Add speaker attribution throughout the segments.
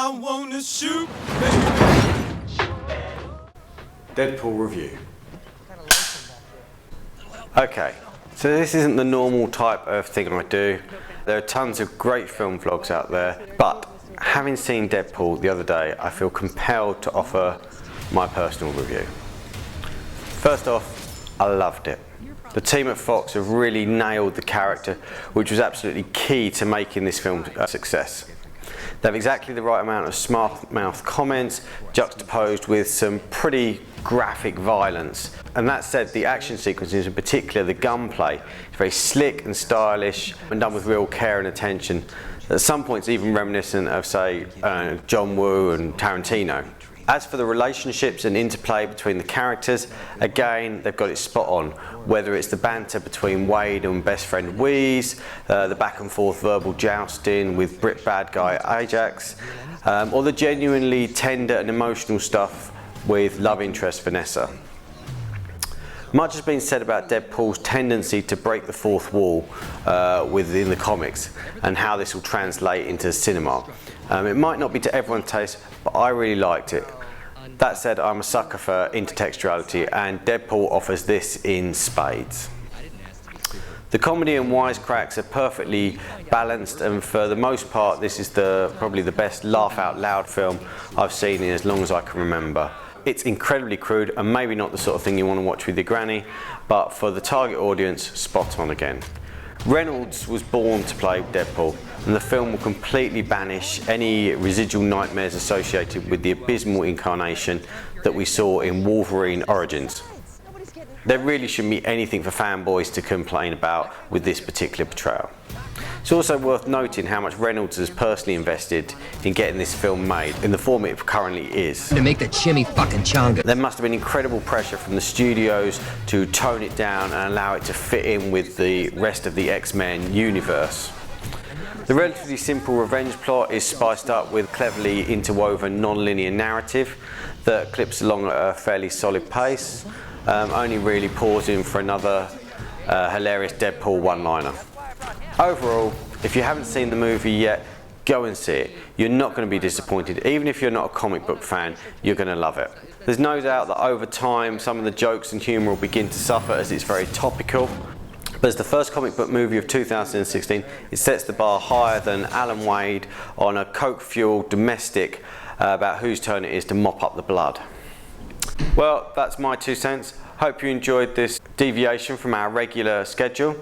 Speaker 1: I wanna shoot, baby.
Speaker 2: Deadpool review. Okay, so this isn't the normal type of thing I do. There are tons of great film vlogs out there, but having seen Deadpool the other day, I feel compelled to offer my personal review. First off, I loved it. The team at Fox have really nailed the character, which was absolutely key to making this film a success. They have exactly the right amount of smart-mouthed comments, juxtaposed with some pretty graphic violence. And that said, the action sequences, in particular the gunplay, is very slick and stylish and done with real care and attention. At some points even reminiscent of, say, John Woo and Tarantino. As for the relationships and interplay between the characters, again, they've got it spot on. Whether it's the banter between Wade and best friend Wheeze, the back and forth verbal jousting with Brit bad guy Ajax, or the genuinely tender and emotional stuff with love interest Vanessa. Much has been said about Deadpool's tendency to break the fourth wall within the comics and how this will translate into cinema. It might not be to everyone's taste, but I really liked it. That said, I'm a sucker for intertextuality, and Deadpool offers this in spades. The comedy and wisecracks are perfectly balanced, and for the most part this is probably the best laugh out loud film I've seen in as long as I can remember. It's incredibly crude and maybe not the sort of thing you want to watch with your granny, but for the target audience, spot on again. Reynolds was born to play Deadpool, and the film will completely banish any residual nightmares associated with the abysmal incarnation that we saw in Wolverine Origins. There really shouldn't be anything for fanboys to complain about with this particular portrayal. It's also worth noting how much Reynolds has personally invested in getting this film made in the form it currently is.
Speaker 3: To make the chimmy fucking chonga.
Speaker 2: There must have been incredible pressure from the studios to tone it down and allow it to fit in with the rest of the X-Men universe. The relatively simple revenge plot is spiced up with cleverly interwoven non-linear narrative that clips along at a fairly solid pace, only really pausing for another hilarious Deadpool one-liner. Overall, if you haven't seen the movie yet, go and see it. You're not going to be disappointed. Even if you're not a comic book fan, you're going to love it. There's no doubt that over time some of the jokes and humour will begin to suffer as it's very topical. But as the first comic book movie of 2016, it sets the bar higher than Alan Wade on a coke-fueled domestic about whose turn it is to mop up the blood. Well, that's my 2 cents. Hope you enjoyed this deviation from our regular schedule.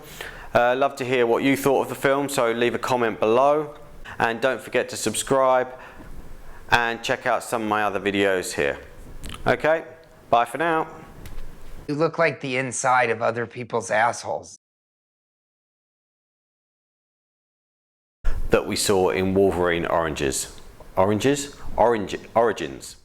Speaker 2: Love to hear what you thought of the film, so leave a comment below. And don't forget to subscribe and check out some of my other videos here. Okay, bye for now.
Speaker 4: You look like the inside of other people's assholes.
Speaker 2: That we saw in Wolverine Origins. Origins? Origins.